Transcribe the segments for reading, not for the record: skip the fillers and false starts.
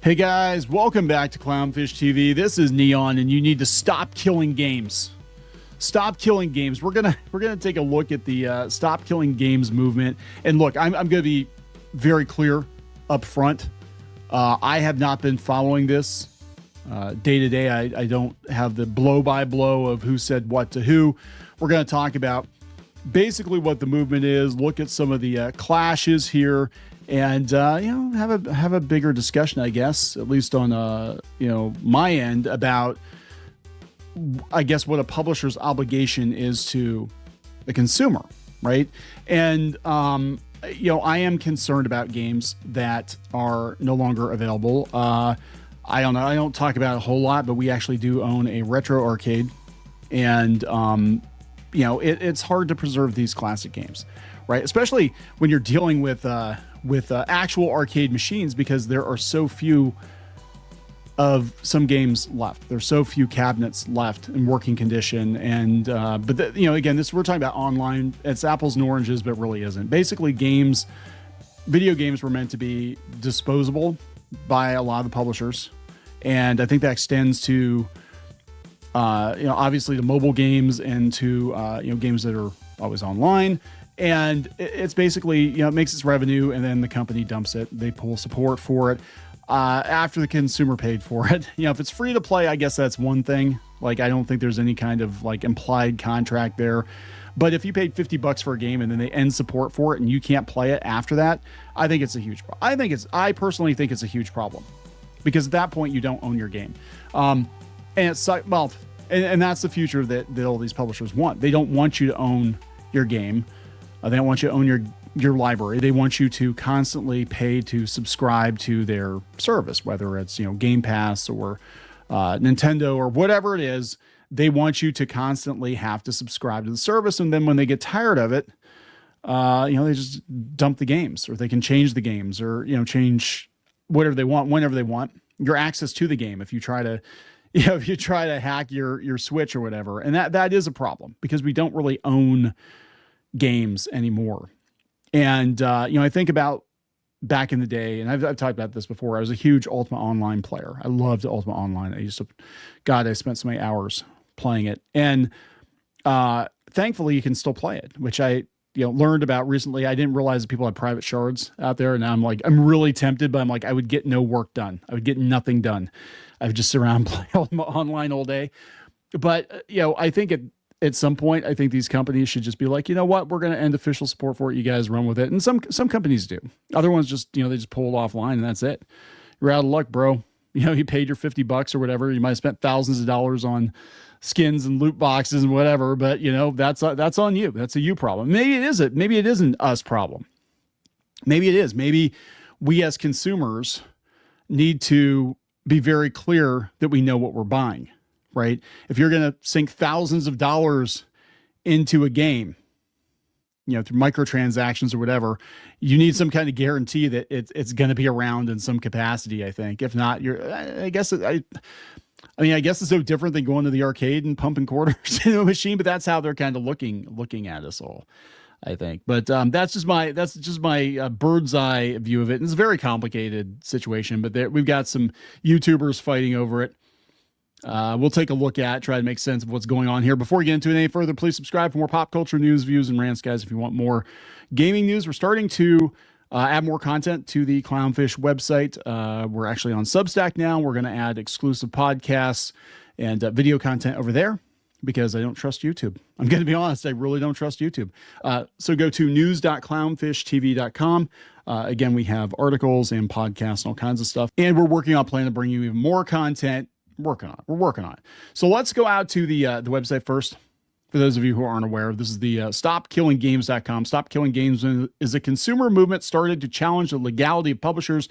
Hey guys, welcome back to Clownfish TV. This is Neon, and you need to stop killing games. Stop killing games. We're gonna take a look at the stop killing games movement. And look, I'm gonna be very clear up front. I have not been following this day to day. I don't have the blow by blow of who said what to who. We're gonna talk about basically what the movement is. Look at some of the clashes here. And have a bigger discussion, I guess, at least on my end, about I guess what a publisher's obligation is to the consumer, right? And I am concerned about games that are no longer available. I don't know. I don't talk about it a whole lot, but we actually do own a retro arcade, and it's hard to preserve these classic games, right? Especially when you're dealing with actual arcade machines, because there are so few of some games left. There's so few cabinets left in working condition. And again, we're talking about online. It's apples and oranges, but it really isn't. Basically, video games were meant to be disposable by a lot of the publishers, and I think that extends to obviously the mobile games and to games that are always online. And it's basically, it makes its revenue, and then the company dumps it. They pull support for it after the consumer paid for it. If it's free to play, I guess that's one thing. Like, I don't think there's any kind of like implied contract there. But if you paid $50 for a game and then they end support for it and you can't play it after that, I think it's a huge problem. I personally think it's a huge problem, because at that point you don't own your game. And it's and that's the future that all these publishers want. They don't want you to own your game. They don't want you to own your library. They want you to constantly pay to subscribe to their service, whether it's Game Pass or Nintendo or whatever it is. They want you to constantly have to subscribe to the service, and then when they get tired of it, they just dump the games, or they can change the games, or change whatever they want whenever they want. Your access to the game, if you try to hack your Switch or whatever, and that is a problem, because we don't really own games anymore. And I think about back in the day, and I've talked about this before. I was a huge Ultima Online player. I loved Ultima Online. I spent so many hours playing it. And thankfully you can still play it, which I learned about recently. I didn't realize that people had private shards out there, and now I'm really tempted, but I'm like, I would get no work done. I would get nothing done. I would just sit around and play Ultima Online all day. But I think at some point, I think these companies should just be like, you know what, we're going to end official support for it. You guys run with it. And some companies do. Other ones just, they just pull it offline, and that's it. You're out of luck, bro. You paid your $50 or whatever. You might have spent thousands of dollars on skins and loot boxes and whatever, but that's on you. That's a you problem. Maybe it isn't. Maybe it isn't us problem. Maybe it is. Maybe we as consumers need to be very clear that we know what we're buying. Right? If you're going to sink thousands of dollars into a game, through microtransactions or whatever, you need some kind of guarantee that it's going to be around in some capacity. I think, if not, I guess it's no different than going to the arcade and pumping quarters into a machine, but that's how they're kind of looking at us all, I think. But that's just my bird's eye view of it. And it's a very complicated situation, but we've got some YouTubers fighting over it. We'll take a look at, try to make sense of what's going on here. Before we get into it any further, please subscribe for more pop culture news, views, and rants, guys. If you want more gaming news, we're starting to add more content to the Clownfish website. We're actually on Substack now. We're going to add exclusive podcasts and video content over there, because I don't trust YouTube. I'm going to be honest. I really don't trust YouTube. So go to news.clownfishtv.com. Again, we have articles and podcasts and all kinds of stuff. And we're working on planning to bring you even more content. We're working on it. So let's go out to the website first. For those of you who aren't aware, this is the stopkillinggames.com. Stop Killing Games is a consumer movement started to challenge the legality of publishers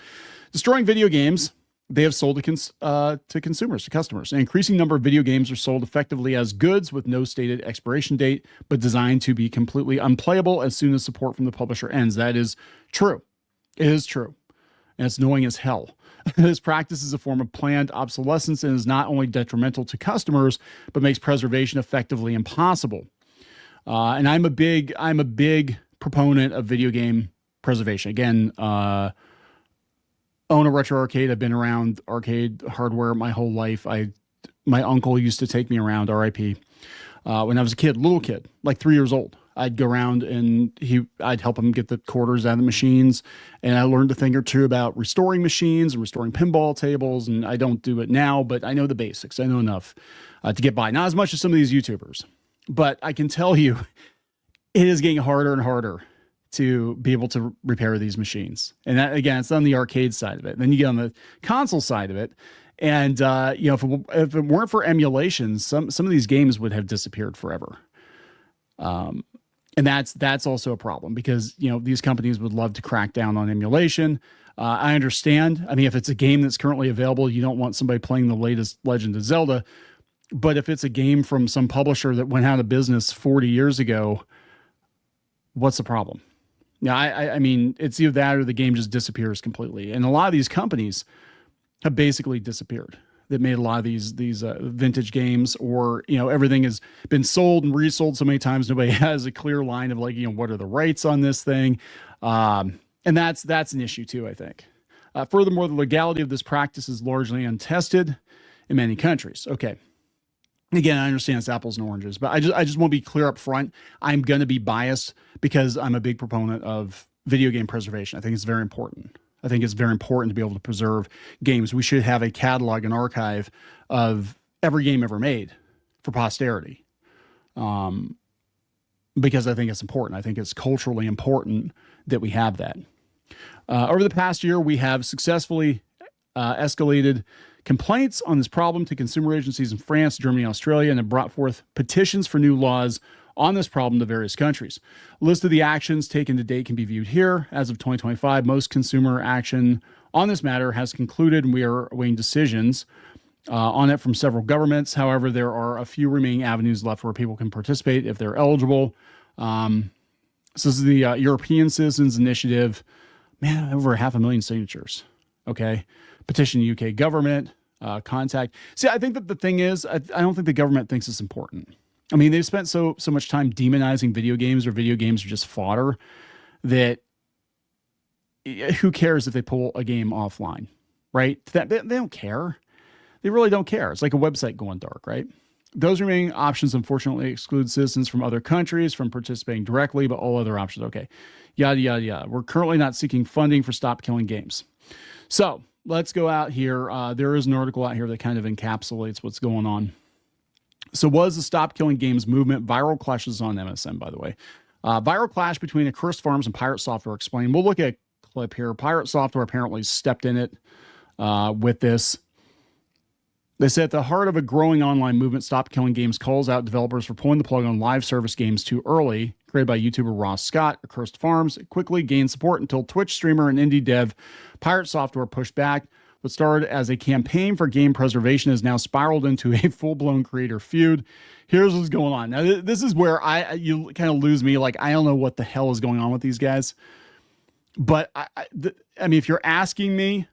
destroying video games they have sold to consumers, to customers. An increasing number of video games are sold effectively as goods with no stated expiration date, but designed to be completely unplayable as soon as support from the publisher ends. That is true. It is true. And it's annoying as hell. This practice is a form of planned obsolescence and is not only detrimental to customers, but makes preservation effectively impossible. And I'm a big proponent of video game preservation. Again, own a retro arcade. I've been around arcade hardware my whole life. My uncle used to take me around, RIP, when I was a kid, little kid, like 3 years old. I'd go around and I'd help him get the quarters out of the machines. And I learned a thing or two about restoring machines and restoring pinball tables. And I don't do it now, but I know the basics. I know enough to get by. Not as much as some of these YouTubers, but I can tell you it is getting harder and harder to be able to repair these machines. And that, again, it's on the arcade side of it. And then you get on the console side of it. And, if it weren't for emulations, some of these games would have disappeared forever. And that's also a problem because, these companies would love to crack down on emulation. I understand. I mean, if it's a game that's currently available, you don't want somebody playing the latest Legend of Zelda. But if it's a game from some publisher that went out of business 40 years ago, what's the problem? Now, I mean, it's either that or the game just disappears completely. And a lot of these companies have basically disappeared. That made a lot of these vintage games, or everything has been sold and resold so many times nobody has a clear line of what are the rights on this thing, and that's an issue too, I think. Furthermore, the legality of this practice is largely untested in many countries. Okay, again, I understand it's apples and oranges, but I just want to be clear up front. I'm going to be biased because I'm a big proponent of video game preservation. I think it's very important. I think it's very important to be able to preserve games. We should have a catalog and archive of every game ever made for posterity. Because I think it's important. I think it's culturally important that we have that. Over the past year, we have successfully escalated complaints on this problem to consumer agencies in France, Germany, and Australia, and have brought forth petitions for new laws on this problem to various countries. A list of the actions taken to date can be viewed here. As of 2025, most consumer action on this matter has concluded, and we are awaiting decisions on it from several governments. However, there are a few remaining avenues left where people can participate if they're eligible. So this is the European Citizens Initiative. Man, over 500,000 signatures. Okay. Petition UK government, contact. See, I think that the thing is, I don't think the government thinks it's important. I mean, they've spent so much time demonizing video games, or video games are just fodder, that who cares if they pull a game offline, right? They don't care. They really don't care. It's like a website going dark, right? Those remaining options, unfortunately, exclude citizens from other countries from participating directly, but all other options, okay. Yada, yada, yada. We're currently not seeking funding for Stop Killing Games. So let's go out here. There is an article out here that kind of encapsulates what's going on. So was the Stop Killing Games movement? Viral clashes on MSN, by the way. Viral clash between Accursed Farms and Pirate Software explained. We'll look at a clip here. Pirate Software apparently stepped in it with this. They said at the heart of a growing online movement, Stop Killing Games calls out developers for pulling the plug on live service games too early. Created by YouTuber Ross Scott, Accursed Farms, it quickly gained support until Twitch streamer and indie dev Pirate Software pushed back. What started as a campaign for game preservation has now spiraled into a full-blown creator feud. Here's what's going on. Now, this is where you kind of lose me. Like, I don't know what the hell is going on with these guys. But, I mean, if you're asking me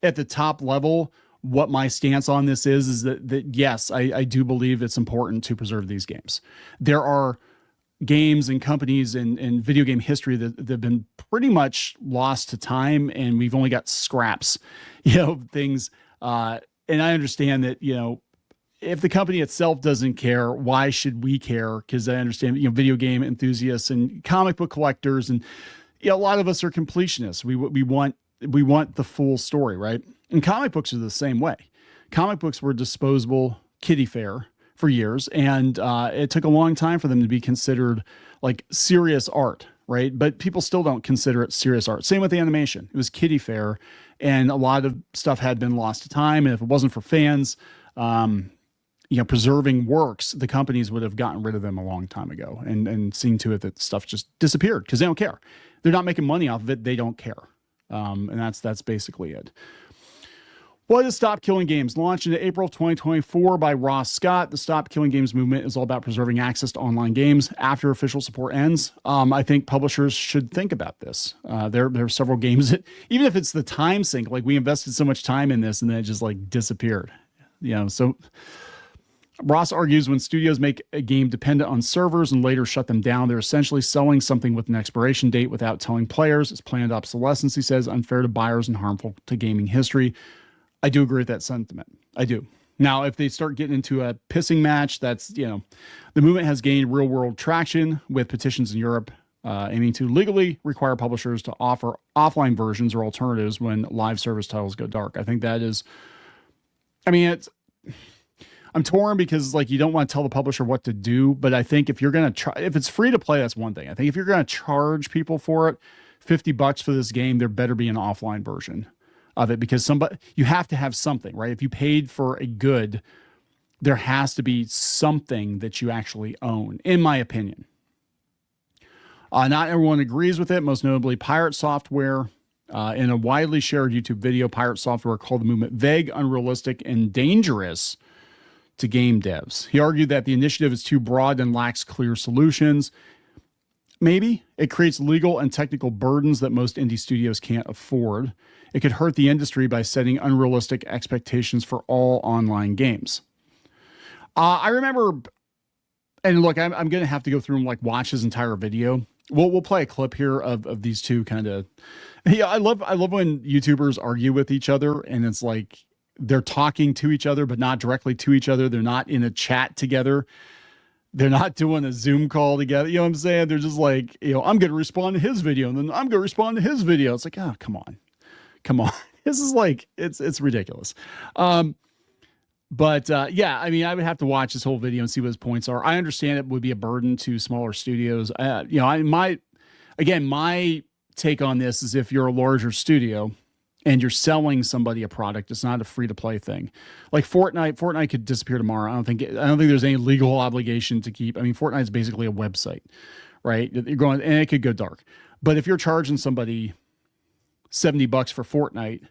at the top level what my stance on this is that yes, I do believe it's important to preserve these games. There are games and companies in video game history that have been pretty much lost to time, and we've only got scraps, things. And I understand that, if the company itself doesn't care, why should we care? Because I understand, video game enthusiasts and comic book collectors, and a lot of us are completionists. We want the full story, right? And comic books are the same way. Comic books were disposable kiddie fare for years, and it took a long time for them to be considered like serious art, right? But people still don't consider it serious art. Same with the animation. It was kiddie fare, and a lot of stuff had been lost to time. And if it wasn't for fans, preserving works, the companies would have gotten rid of them a long time ago and seen to it that stuff just disappeared because they don't care. They're not making money off of it. They don't care. And that's basically it. What is Stop Killing Games? Launched in April 2024 by Ross Scott. The Stop Killing Games movement is all about preserving access to online games after official support ends. I think publishers should think about this. There are several games that, even if it's the time sink, like we invested so much time in this and then it just like disappeared. So Ross argues when studios make a game dependent on servers and later shut them down, they're essentially selling something with an expiration date without telling players. It's planned obsolescence, he says, unfair to buyers and harmful to gaming history. I do agree with that sentiment. I do. Now, if they start getting into a pissing match, that's, the movement has gained real world traction with petitions in Europe aiming to legally require publishers to offer offline versions or alternatives when live service titles go dark. I think that is, I'm torn because you don't want to tell the publisher what to do, but I think if you're going to try, if it's free to play, that's one thing. I think if you're going to charge people for it, $50 for this game, there better be an offline version of it, because you have to have something, right? If you paid for a good, there has to be something that you actually own, in my opinion. Not everyone agrees with it, most notably Pirate Software. In a widely shared YouTube video, Pirate Software called the movement vague, unrealistic, and dangerous to game devs. He argued that the initiative is too broad and lacks clear solutions. Maybe it creates legal and technical burdens that most indie studios can't afford. It could hurt the industry by setting unrealistic expectations for all online games. I remember, and look, I'm going to have to go through and watch his entire video. We'll play a clip here of these two kind of. Yeah, I love when YouTubers argue with each other, and it's like they're talking to each other, but not directly to each other. They're not in a chat together. They're not doing a Zoom call together. You know what I'm saying? They're just I'm going to respond to his video, and then I'm going to respond to his video. It's like, oh, come on. This is it's ridiculous. But yeah, I would have to watch this whole video and see what his points are. I understand it would be a burden to smaller studios. My take on this is if you're a larger studio and you're selling somebody a product, it's not a free to play thing. Like Fortnite could disappear tomorrow. I don't think there's any legal obligation to keep. Fortnite is basically a website, right? You're going, and it could go dark. But if you're charging somebody $70 for Fortnite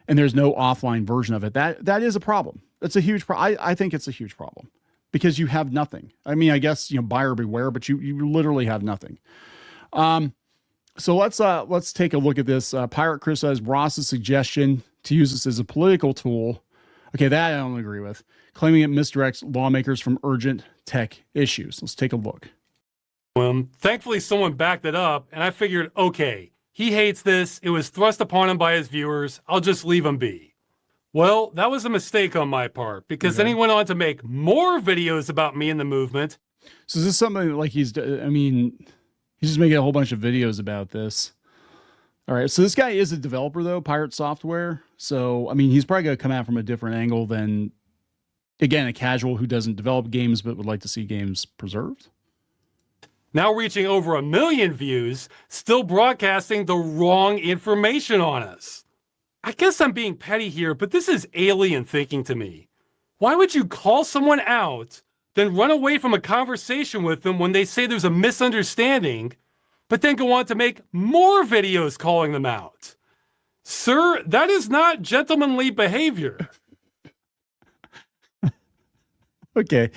and there's no offline version of it, that is a problem. That's a huge problem. I think it's a huge problem because you have nothing. I guess, buyer beware, but you literally have nothing. So let's take a look at this. Pirate criticized Ross's suggestion to use this as a political tool. Okay, that I don't agree with. Claiming it misdirects lawmakers from urgent tech issues. Let's take a look. Thankfully, someone backed it up, and I figured, okay, he hates this. It was thrust upon him by his viewers. I'll just leave him be. Well, that was a mistake on my part, because then he went on to make more videos about me and the movement. So is this something he's just making a whole bunch of videos about this. All right. So this guy is a developer though, Pirate Software. So, he's probably going to come out from a different angle than, again, a casual who doesn't develop games, but would like to see games preserved. Now reaching over 1 million views, still broadcasting the wrong information on us. I guess I'm being petty here, but this is alien thinking to me. Why would you call someone out, then run away from a conversation with them when they say there's a misunderstanding, but then go on to make more videos calling them out? Sir, that is not gentlemanly behavior. Okay.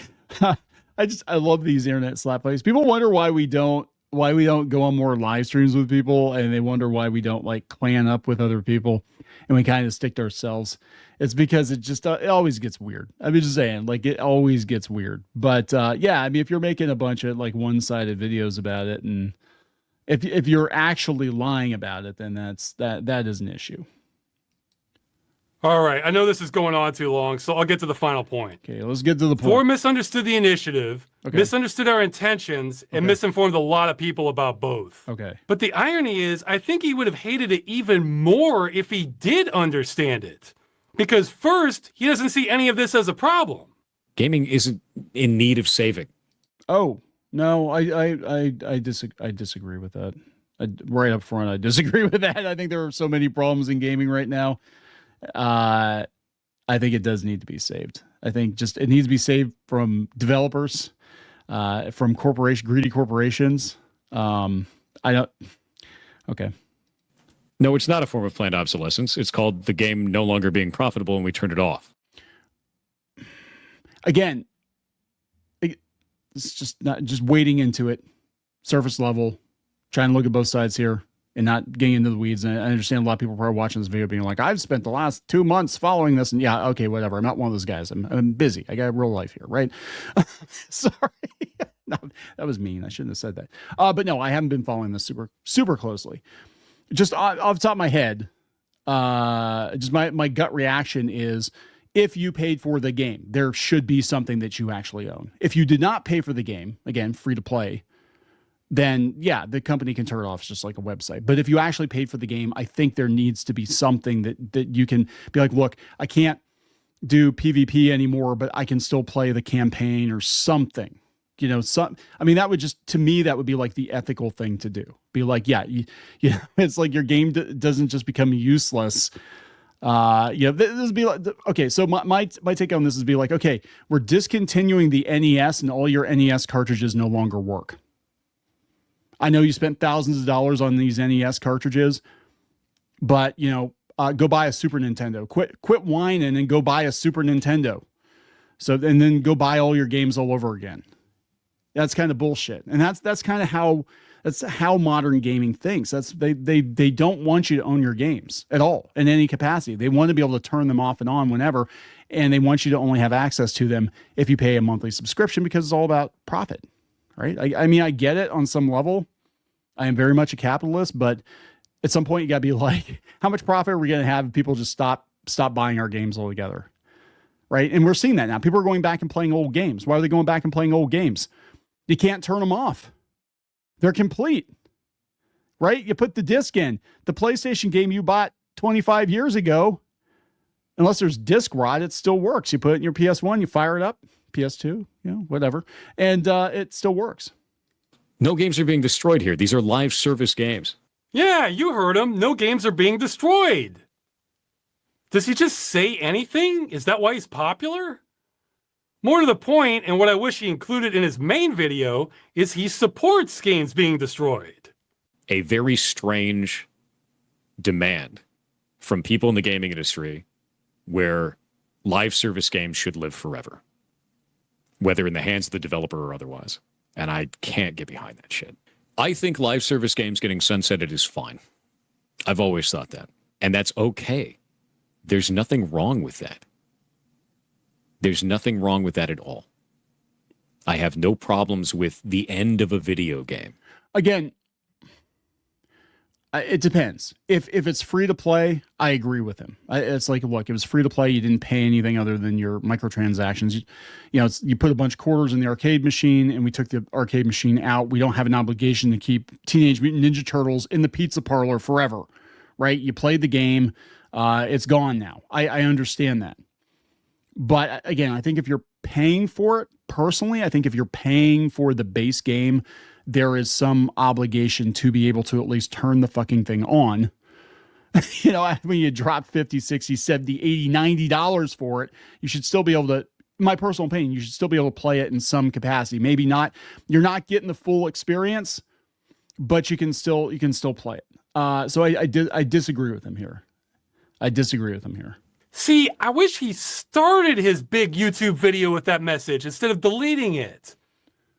I love these internet slap fights. People wonder why we don't go on more live streams with people, and they wonder why we don't clan up with other people and we kind of stick to ourselves. It's because it always gets weird. Just saying, it always gets weird. But yeah, if you're making a bunch of one-sided videos about it, and if you're actually lying about it, then that is an issue. All right, I know this is going on too long, so I'll get to the final point. Okay, let's get to the point. Thor misunderstood the initiative, misunderstood our intentions, and misinformed a lot of people about both. Okay. But the irony is, I think he would have hated it even more if he did understand it. Because first, he doesn't see any of this as a problem. Gaming isn't in need of saving. Oh, no, I disagree with that. Right up front, I disagree with that. I think there are so many problems in gaming right now. I think it does need to be saved. I think it needs to be saved from developers, from greedy corporations. Okay. No, it's not a form of planned obsolescence. It's called the game no longer being profitable and we turned it off. Again, it's just wading into it, surface level, trying to look at both sides here. and not getting into the weeds. And I understand a lot of people are probably watching this video being like, I've spent the last 2 months following this. And yeah, okay, whatever. I'm not one of those guys. I'm busy. I got a real life here, right? Sorry. No, that was mean. I shouldn't have said that. But no, I haven't been following this super closely. Just off the top of my head, just my gut reaction is, if you paid for the game, there should be something that you actually own. If you did not pay for the game, again, free to play, then yeah, the company can turn it off. It's just like a website. But if you actually paid for the game, I think there needs to be something that you can be like, look, I can't do PvP anymore, but I can still play the campaign or something. You know, I mean, that would just, to me, that would be like the ethical thing to do. Be like, yeah, it's like your game doesn't just become useless. This would be like, okay, so my take on this is be like, okay, we're discontinuing the NES and all your NES cartridges no longer work. I know you spent thousands of dollars on these NES cartridges, but go buy a Super Nintendo. Quit whining and go buy a Super Nintendo. And then go buy all your games all over again. That's kind of bullshit. And that's kind of how modern gaming thinks. They don't want you to own your games at all in any capacity. They want to be able to turn them off and on whenever, and they want you to only have access to them if you pay a monthly subscription, because it's all about profit, right? I mean, I get it on some level. I am very much a capitalist, but at some point you got to be like, how much profit are we going to have if people just stop buying our games altogether, right? And we're seeing that now. People are going back and playing old games. Why are they going back and playing old games? You can't turn them off. They're complete, right? You put the disc in. The PlayStation game you bought 25 years ago, unless there's disc rot, it still works. You put it in your PS1, you fire it up, PS2, whatever, and it still works. No games are being destroyed here. These are live service games. Yeah, you heard him. No games are being destroyed. Does he just say anything? Is that why he's popular? More to the point, and what I wish he included in his main video, is he supports games being destroyed. A very strange demand from people in the gaming industry where live service games should live forever, whether in the hands of the developer or otherwise. And I can't get behind that shit. I think live service games getting sunsetted is fine. I've always thought that. And that's okay. There's nothing wrong with that. There's nothing wrong with that at all. I have no problems with the end of a video game. Again, it depends. If it's free to play, I agree with him. It's like, look, it was free to play. You didn't pay anything other than your microtransactions. You put a bunch of quarters in the arcade machine, and we took the arcade machine out. We don't have an obligation to keep Teenage Mutant Ninja Turtles in the pizza parlor forever, right? You played the game. It's gone now. I understand that. But again, I think if you're paying for it, personally, I think if you're paying for the base game, there is some obligation to be able to at least turn the fucking thing on. When you drop 50, 60, 70, 80, $90 for it, you should still be able to, in my personal opinion, you should still be able to play it in some capacity. Maybe not, you're not getting the full experience, but you can still play it. So I disagree with him here. See, I wish he started his big YouTube video with that message instead of deleting it.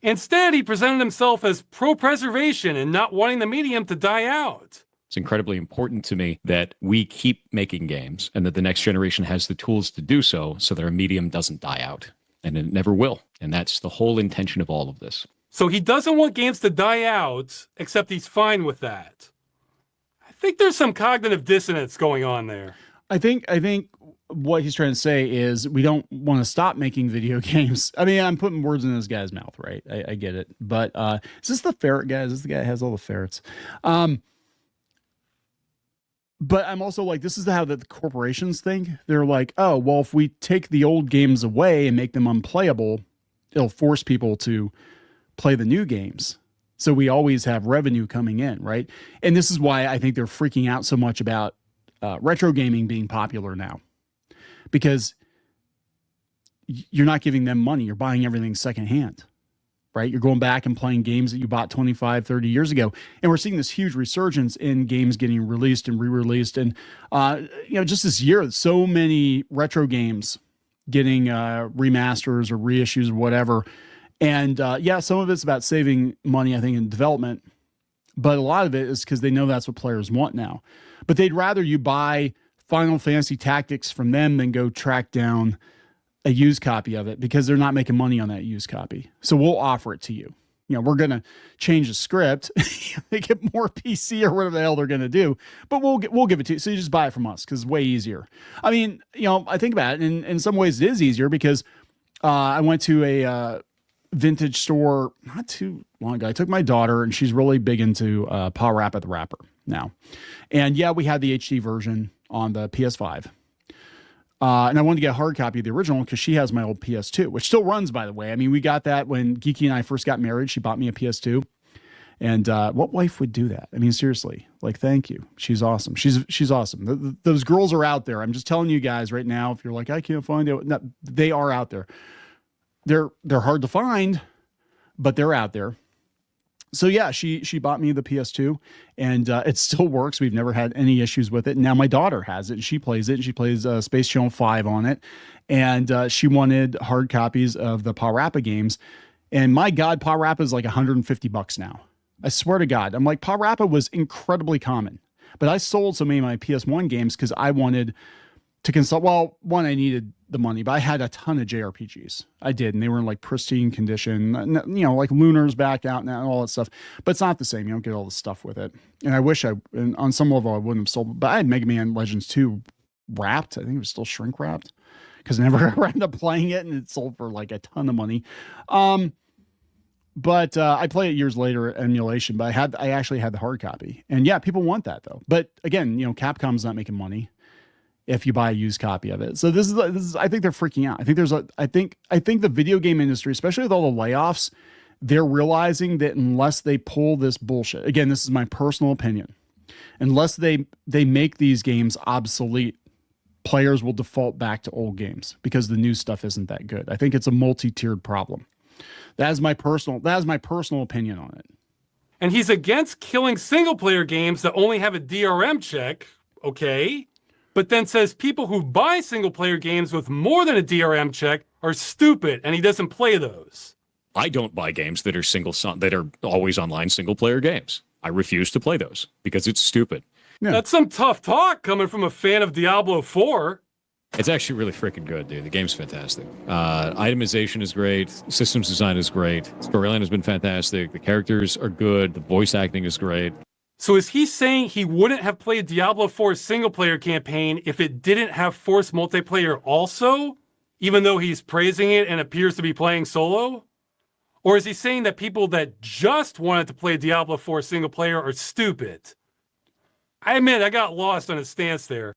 Instead, he presented himself as pro-preservation and not wanting the medium to die out. It's incredibly important to me that we keep making games and that the next generation has the tools to do so that our medium doesn't die out. And it never will. And that's the whole intention of all of this. So he doesn't want games to die out, except he's fine with that. I think there's some cognitive dissonance going on there. I think what he's trying to say is we don't want to stop making video games. I mean, I'm putting words in this guy's mouth, right? I get it. But is this the ferret guy? Is this the guy that has all the ferrets? But I'm also like, this is how the corporations think. They're like, oh, well, if we take the old games away and make them unplayable, it'll force people to play the new games. So we always have revenue coming in, right? And this is why I think they're freaking out so much about retro gaming being popular now. Because you're not giving them money. You're buying everything secondhand, right? You're going back and playing games that you bought 25, 30 years ago. And we're seeing this huge resurgence in games getting released and re-released. And, just this year, so many retro games getting remasters or reissues or whatever. And some of it's about saving money, I think, in development. But a lot of it is because they know that's what players want now. But they'd rather you buy Final Fantasy Tactics from them than go track down a used copy of it, because they're not making money on that used copy. So we'll offer it to you. We're going to change the script, make it more PC or whatever the hell they're going to do, but we'll give it to you. So you just buy it from us because it's way easier. I mean, I think about it, and in some ways it is easier because I went to a vintage store not too long ago. I took my daughter, and she's really big into Pa Rappa the Rapper now. And yeah, we had the HD version on the PS5. And I wanted to get a hard copy of the original because she has my old PS2, which still runs, by the way. I mean, we got that when Geeky and I first got married. She bought me a PS2. And what wife would do that? I mean, seriously, like, thank you. She's awesome. She's awesome. Those girls are out there. I'm just telling you guys right now, if you're like, I can't find it, no, they are out there. They're hard to find, but they're out there. So yeah, she bought me the PS2, and it still works. We've never had any issues with it. Now my daughter has it, and she plays it. And she plays Space Channel 5 on it, and she wanted hard copies of the Pa Rappa games. And my God, Pa Rappa is like $150 now. I swear to God. I'm like, Pa Rappa was incredibly common, but I sold so many of my PS1 games because I wanted to consult. Well, one, I needed the money, but I had a ton of JRPGs. I did, and they were in like pristine condition, like Lunar's back out now and all that stuff. But it's not the same. You don't get all the stuff with it. And I wish and on some level I wouldn't have sold, but I had Mega Man Legends 2 wrapped. I think it was still shrink wrapped because I never ended up playing it, and it sold for like a ton of money. But I played it years later emulation, but I actually had the hard copy. And yeah, people want that though. But again, Capcom's not making money if you buy a used copy of it. So this is I think they're freaking out. I think the video game industry, especially with all the layoffs, they're realizing that unless they pull this bullshit, again, this is my personal opinion, unless they make these games obsolete, players will default back to old games because the new stuff isn't that good. I think it's a multi-tiered problem. That is my personal opinion on it. And he's against killing single-player games that only have a DRM check, okay? But then says people who buy single-player games with more than a DRM check are stupid, and he doesn't play those. I don't buy games that are always online single-player games. I refuse to play those because it's stupid. Yeah. That's some tough talk coming from a fan of Diablo 4. It's actually really freaking good, dude. The game's fantastic. Itemization is great. Systems design is great. Storyline has been fantastic. The characters are good. The voice acting is great. So is he saying he wouldn't have played Diablo 4's single-player campaign if it didn't have forced multiplayer also, even though he's praising it and appears to be playing solo? Or is he saying that people that just wanted to play Diablo 4 single-player are stupid? I admit, I got lost on his stance there.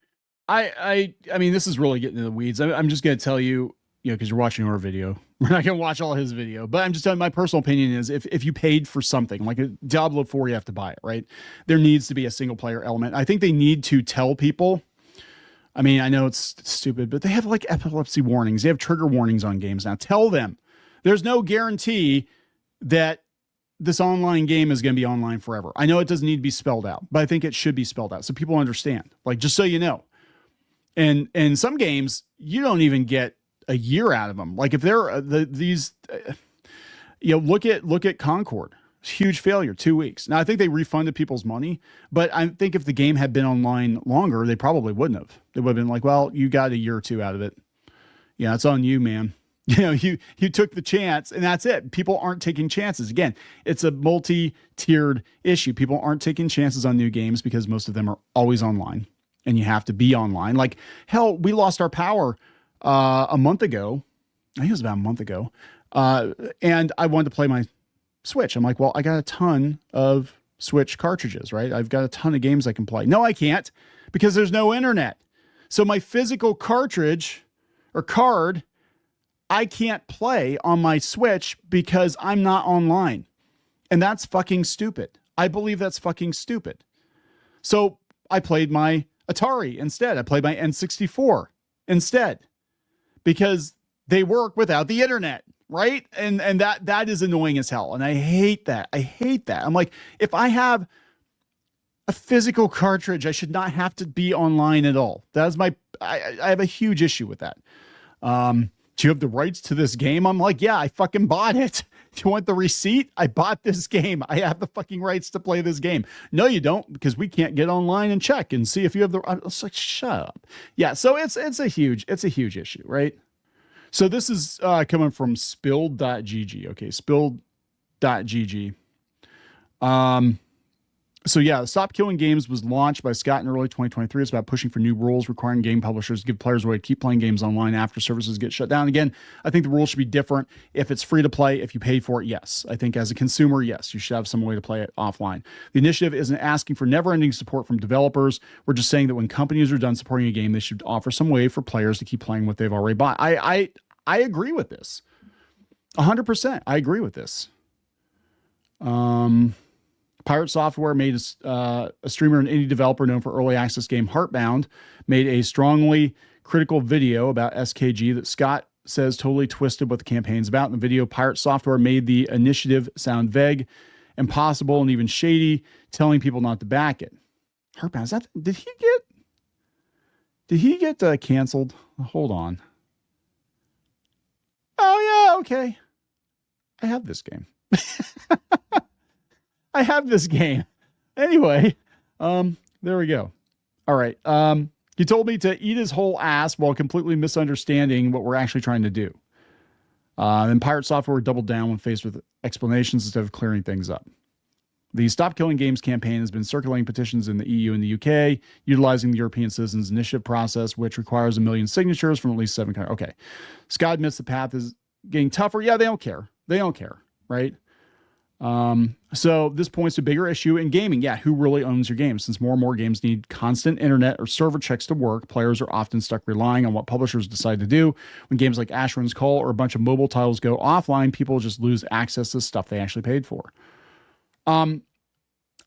I mean, this is really getting into the weeds. I'm just going to tell you, because you're watching our video. We're not going to watch all his video, but I'm just telling you, my personal opinion is if you paid for something like a Diablo 4, you have to buy it, right? There needs to be a single player element. I think they need to tell people. I mean, I know it's stupid, but they have like epilepsy warnings. They have trigger warnings on games now. Tell them there's no guarantee that this online game is going to be online forever. I know it doesn't need to be spelled out, but I think it should be spelled out so people understand. Like, just so you know. And in some games, you don't even get a year out of them. Like if they're look at Concord, huge failure, 2 weeks. Now I think they refunded people's money, but I think if the game had been online longer, they probably wouldn't have. They would have been like, well, you got a year or two out of it. Yeah, it's on you, man. You took the chance, and that's it. People aren't taking chances. Again, it's a multi-tiered issue. People aren't taking chances on new games because most of them are always online. And you have to be online. Like, hell, we lost our power a month ago. I think it was about a month ago. And I wanted to play my Switch. I'm like, well, I got a ton of Switch cartridges, right? I've got a ton of games I can play. No, I can't because there's no internet. So my physical cartridge or card, I can't play on my Switch because I'm not online. And that's fucking stupid. I believe that's fucking stupid. So I played my Atari instead. I played my N64 instead because they work without the internet, right? And that is annoying as hell. And I hate that. I'm like, if I have a physical cartridge, I should not have to be online at all. That's I have a huge issue with that. Do you have the rights to this game? I'm like, yeah, I fucking bought it. Do you want the receipt? I bought this game. I have the fucking rights to play this game. No, you don't, because we can't get online and check and see if you have the. I was like, shut up. Yeah, so it's a huge issue, right? So this is coming from spilled.gg. Okay, spilled.gg. So yeah, Stop Killing Games was launched by Scott in early 2023. It's about pushing for new rules requiring game publishers to give players a way to keep playing games online after services get shut down. Again, I think the rules should be different. If it's free to play, if you pay for it, yes. I think as a consumer, yes, you should have some way to play it offline. The initiative isn't asking for never-ending support from developers. We're just saying that when companies are done supporting a game, they should offer some way for players to keep playing what they've already bought. I agree with this. 100%. I agree with this. Pirate Software made a streamer and indie developer known for early access game Heartbound made a strongly critical video about SKG that Scott says totally twisted what the campaign's about. In the video, Pirate Software made the initiative sound vague, impossible, and even shady, telling people not to back it. Heartbound, did he get canceled? Hold on. Oh yeah, okay. I have this game. I have this game. Anyway, there we go. All right. He told me to eat his whole ass while completely misunderstanding what we're actually trying to do. Then Pirate Software doubled down when faced with explanations instead of clearing things up. The Stop Killing Games campaign has been circulating petitions in the EU and the UK, utilizing the European Citizens Initiative process, which requires 1 million signatures from at least 7 countries. Okay. Scott admits the path is getting tougher. Yeah, they don't care. They don't care, right? So this points to a bigger issue in gaming. Yeah, who really owns your game? Since more and more games need constant internet or server checks to work, players are often stuck relying on what publishers decide to do. When games like Asheron's Call or a bunch of mobile titles go offline, people just lose access to stuff they actually paid for. I'm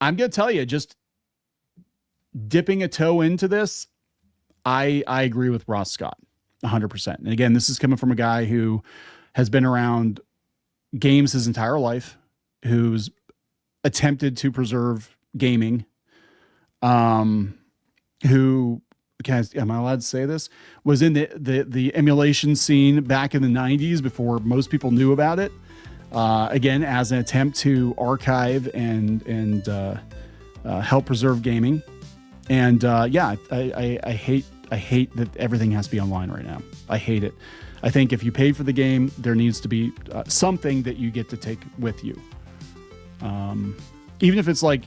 going to tell you, just dipping a toe into this, I agree with Ross Scott 100%. And again, this is coming from a guy who has been around games his entire life, who's attempted to preserve gaming, who, am I allowed to say this, was in the emulation scene back in the 90s before most people knew about it. Again, as an attempt to archive and help preserve gaming. And yeah, I hate that everything has to be online right now. I hate it. I think if you paid for the game, there needs to be something that you get to take with you. Even if it's like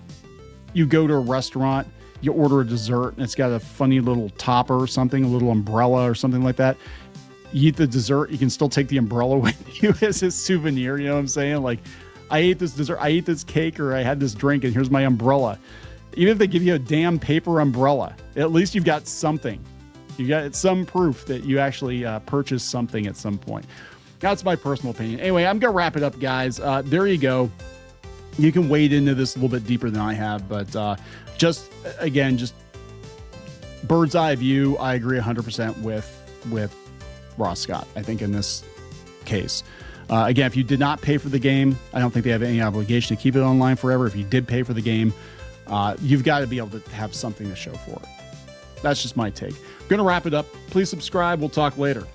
you go to a restaurant, you order a dessert and it's got a funny little topper or something, a little umbrella or something like that. You eat the dessert, you can still take the umbrella with you as a souvenir. You know what I'm saying? Like, I ate this dessert, I ate this cake, or I had this drink, and here's my umbrella. Even if they give you a damn paper umbrella, at least you've got something. You got some proof that you actually purchased something at some point. That's my personal opinion. Anyway, I'm going to wrap it up, guys. There you go. You can wade into this a little bit deeper than I have, but just bird's eye view. I agree 100% with Ross Scott. I think in this case, again, if you did not pay for the game, I don't think they have any obligation to keep it online forever. If you did pay for the game, you've got to be able to have something to show for it. That's just my take. I'm going to wrap it up. Please subscribe. We'll talk later.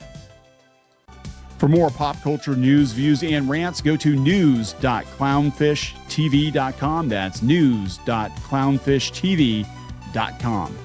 For more pop culture news, views, and rants, go to news.clownfishtv.com. That's news.clownfishtv.com.